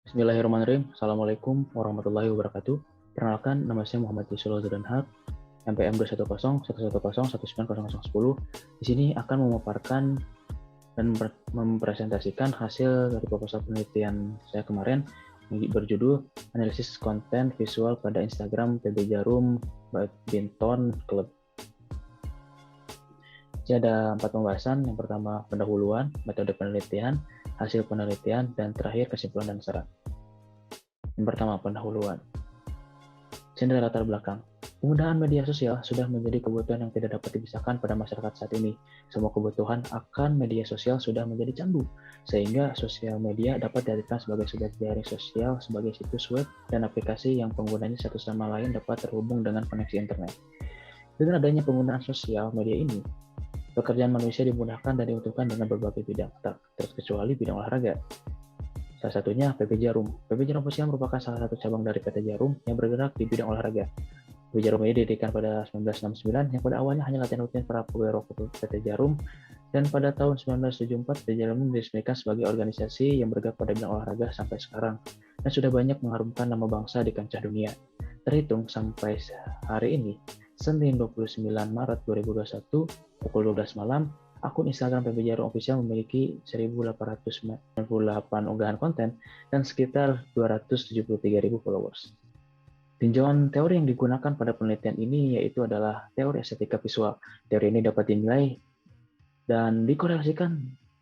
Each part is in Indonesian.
Bismillahirrahmanirrahim. Assalamualaikum warahmatullahi wabarakatuh. Perkenalkan, nama saya Muhammad Yusuf Zudanhak, MPM 21011119010. Di sini akan memaparkan dan mempresentasikan hasil dari proposal penelitian saya kemarin berjudul Analisis Konten Visual pada Instagram PB Jarum Badminton Club. Jadi ada 4 pembahasan. Yang pertama, pendahuluan, metode penelitian, hasil penelitian, dan terakhir kesimpulan dan saran. Yang pertama, pendahuluan. Secara latar belakang, penggunaan media sosial sudah menjadi kebutuhan yang tidak dapat dipisahkan pada masyarakat saat ini. Semua kebutuhan akan media sosial sudah menjadi candu, sehingga sosial media dapat diartikan sebagai sebuah jaring sosial, sebagai situs web, dan aplikasi yang penggunanya satu sama lain dapat terhubung dengan koneksi internet. Dengan adanya penggunaan sosial media ini, pekerjaan manusia dimudahkan dan diuntungkan dengan berbagai bidang, tak terkecuali bidang olahraga. Salah satunya PB Jarum. PB Jarum Official merupakan salah satu cabang dari PT Jarum yang bergerak di bidang olahraga. PB Jarum ini didirikan pada 1969 yang pada awalnya hanya latihan rutin para pegawai PT Jarum, dan pada tahun 1974 PT Jarum diresmikan sebagai organisasi yang bergerak pada bidang olahraga sampai sekarang dan sudah banyak mengharumkan nama bangsa di kancah dunia. Terhitung sampai hari ini, Senin 29 Maret 2021 pukul 12 malam, akun Instagram PB Jarum Official memiliki 1.898 unggahan konten dan sekitar 273.000 followers. Tinjauan teori yang digunakan pada penelitian ini yaitu adalah teori estetika visual. Teori ini dapat dinilai dan dikorelasikan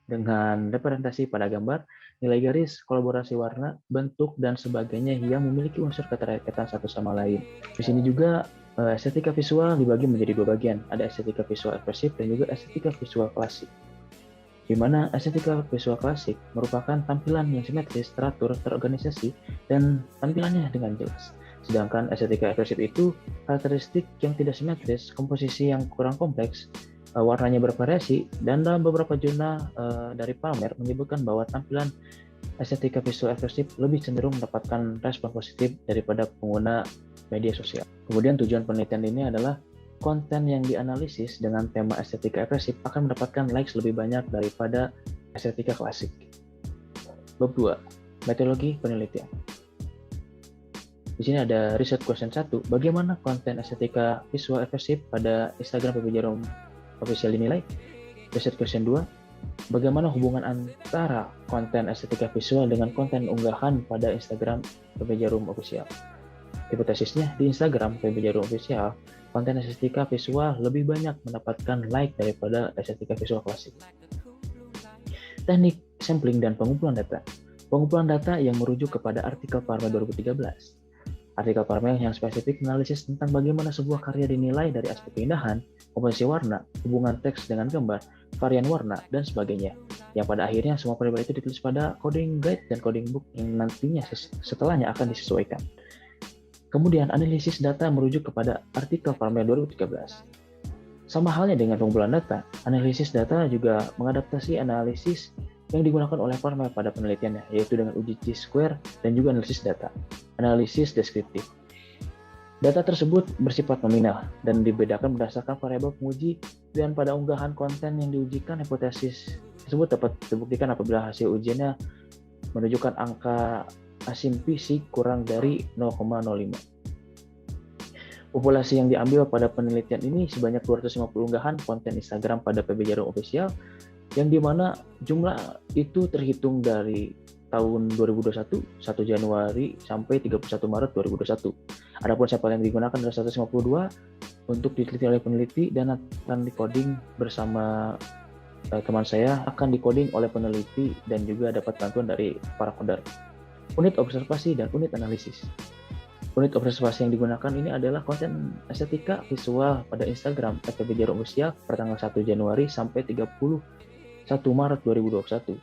dengan representasi pada gambar, nilai garis, kolaborasi warna, bentuk, dan sebagainya yang memiliki unsur keterkaitan satu sama lain. Di sini juga estetika visual dibagi menjadi 2 bagian. Ada estetika visual ekspresif dan juga estetika visual klasik. Di mana estetika visual klasik merupakan tampilan yang simetris, teratur, terorganisasi, dan tampilannya dengan jelas. Sedangkan estetika ekspresif itu karakteristik yang tidak simetris, komposisi yang kurang kompleks, warnanya bervariasi, dan dalam beberapa jurnal dari Palmer menyebutkan bahwa tampilan estetika visual ekspresif lebih cenderung mendapatkan respon positif daripada pengguna media sosial. Kemudian tujuan penelitian ini adalah konten yang dianalisis dengan tema estetika ekspresif akan mendapatkan likes lebih banyak daripada estetika klasik. Bab 2. Metodologi penelitian. Di sini ada riset question 1. Bagaimana konten estetika visual ekspresif pada Instagram PB Jarum Official dinilai? Riset question 2. Bagaimana hubungan antara konten estetika visual dengan konten unggahan pada Instagram PB Jarum Official? Hipotesisnya, di Instagram PB Jarum Official, konten estetika visual lebih banyak mendapatkan like daripada estetika visual klasik. Teknik sampling dan pengumpulan data. Pengumpulan data yang merujuk kepada artikel Palmer 2013. Artikel Palmer yang spesifik menganalisis tentang bagaimana sebuah karya dinilai dari aspek keindahan, komposisi warna, hubungan teks dengan gambar, varian warna, dan sebagainya. Yang pada akhirnya semua variabel itu ditulis pada coding guide dan coding book yang nantinya setelahnya akan disesuaikan. Kemudian analisis data merujuk kepada artikel Palmer 2013. Sama halnya dengan pengumpulan data, analisis data juga mengadaptasi analisis yang digunakan oleh Palmer pada penelitiannya, yaitu dengan uji chi-square dan juga analisis data. Analisis deskriptif. Data tersebut bersifat nominal dan dibedakan berdasarkan variabel penguji, dan pada unggahan konten yang diujikan, hipotesis tersebut dapat dibuktikan apabila hasil ujiannya menunjukkan angka asimptosi kurang dari 0,05. Populasi yang diambil pada penelitian ini sebanyak 250 unggahan konten Instagram pada PB Jarum Official, yang dimana jumlah itu terhitung dari tahun 2021, 1 Januari sampai 31 Maret 2021. Adapun sampel yang digunakan adalah 152 untuk diteliti oleh peneliti dan akan dikoding bersama teman saya, akan dikoding oleh peneliti dan juga dapat bantuan dari para coder. Unit observasi dan unit analisis. Unit observasi yang digunakan ini adalah konten estetika visual pada Instagram PB Jarum Official pada tanggal 1 Januari sampai 31 Maret 2021.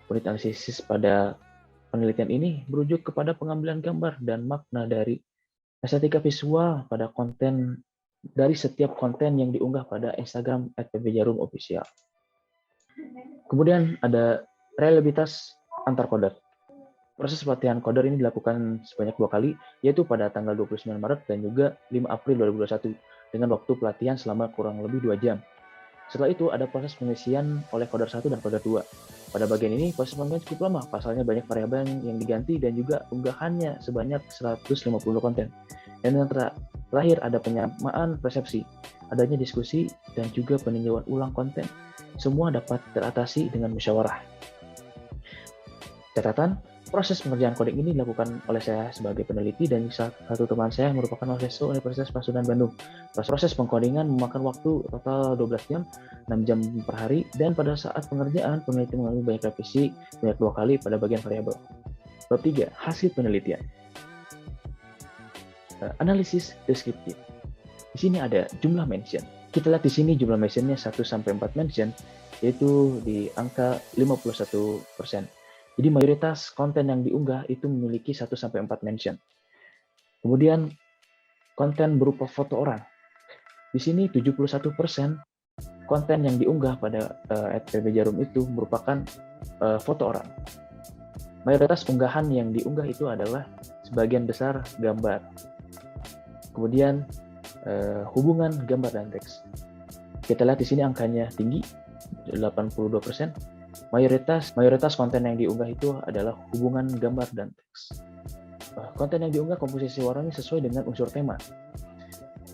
Unit analisis pada penelitian ini merujuk kepada pengambilan gambar dan makna dari estetika visual pada konten dari setiap konten yang diunggah pada Instagram PB Jarum Official. Kemudian ada reliabilitas antar coder. Proses pelatihan coder ini dilakukan sebanyak 2 kali, yaitu pada tanggal 29 Maret dan juga 5 April 2021, dengan waktu pelatihan selama kurang lebih 2 jam. Setelah itu ada proses pengisian oleh coder 1 dan coder 2. Pada bagian ini proses pengisian cukup lama, pasalnya banyak variabel yang diganti dan juga unggahannya sebanyak 150 konten. Dan yang terakhir ada penyamaan persepsi, adanya diskusi dan juga peninjauan ulang konten. Semua dapat teratasi dengan musyawarah. Catatan, proses pengerjaan coding ini dilakukan oleh saya sebagai peneliti dan satu teman saya merupakan mahasiswa Universitas Pasundan Bandung. Proses pengkodingan memakan waktu total 12 jam, 6 jam per hari, dan pada saat pengerjaan, peneliti mengalami banyak revisi, banyak 2 kali pada bagian variabel. Bab 3, hasil penelitian. Analisis deskriptif. Di sini ada jumlah mention. Kita lihat di sini jumlah mentionnya 1-4 mention, yaitu di angka 51%. Jadi mayoritas konten yang diunggah itu memiliki 1-4 mention. Kemudian konten berupa foto orang. Di sini 71% konten yang diunggah pada @pbjarum itu merupakan foto orang. Mayoritas unggahan yang diunggah itu adalah sebagian besar gambar. Kemudian hubungan gambar dan teks. Kita lihat di sini angkanya tinggi, 82%. Mayoritas konten yang diunggah itu adalah hubungan gambar dan teks. Konten yang diunggah komposisi warnanya sesuai dengan unsur tema.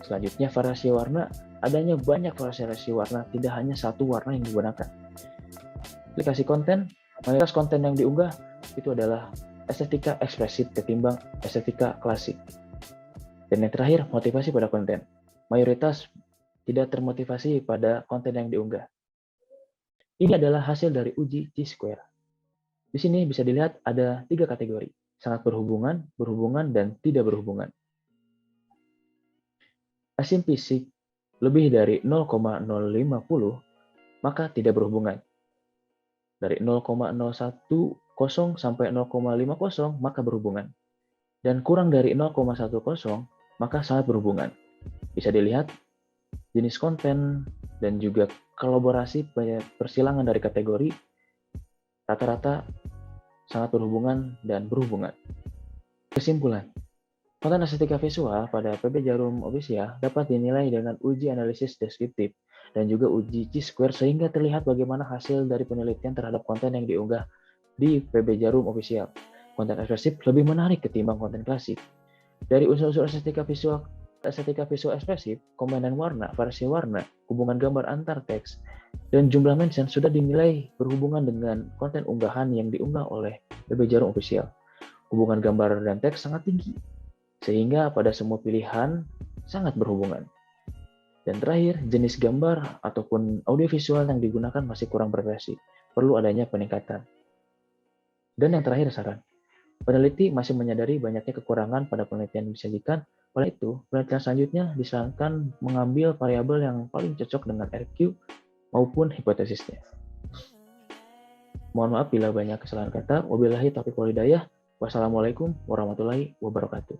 Selanjutnya variasi warna, adanya banyak variasi warna, tidak hanya satu warna yang digunakan. Aplikasi konten, mayoritas konten yang diunggah itu adalah estetika ekspresif ketimbang estetika klasik. Dan yang terakhir, motivasi pada konten. Mayoritas tidak termotivasi pada konten yang diunggah. Ini adalah hasil dari uji Chi-square. Di sini bisa dilihat ada 3 kategori, sangat berhubungan, berhubungan, dan tidak berhubungan. Asimplisik lebih dari 0,050, maka tidak berhubungan. Dari 0,010 sampai 0,50, maka berhubungan. Dan kurang dari 0,10, maka sangat berhubungan. Bisa dilihat jenis konten dan juga kolaborasi persilangan dari kategori rata-rata sangat berhubungan dan berhubungan. Kesimpulan, konten estetika visual pada PB Jarum Official dapat dinilai dengan uji analisis deskriptif dan juga uji Chi-square sehingga terlihat bagaimana hasil dari penelitian terhadap konten yang diunggah di PB Jarum Official. Konten ekspresif lebih menarik ketimbang konten klasik. Dari unsur-unsur estetika visual ekspresif, komponen warna, variasi warna, hubungan gambar antar teks, dan jumlah mention sudah dinilai berhubungan dengan konten unggahan yang diunggah oleh PB Jarum Official. Hubungan gambar dan teks sangat tinggi, sehingga pada semua pilihan sangat berhubungan. Dan terakhir, jenis gambar ataupun audiovisual yang digunakan masih kurang bervariasi, perlu adanya peningkatan. Dan yang terakhir saran, peneliti masih menyadari banyaknya kekurangan pada penelitian yang disajikan. Oleh itu, penelitian selanjutnya disarankan mengambil variabel yang paling cocok dengan RQ maupun hipotesisnya. Mohon maaf bila banyak kesalahan kata. Wabillahi taufiq wal hidayah. Wassalamualaikum warahmatullahi wabarakatuh.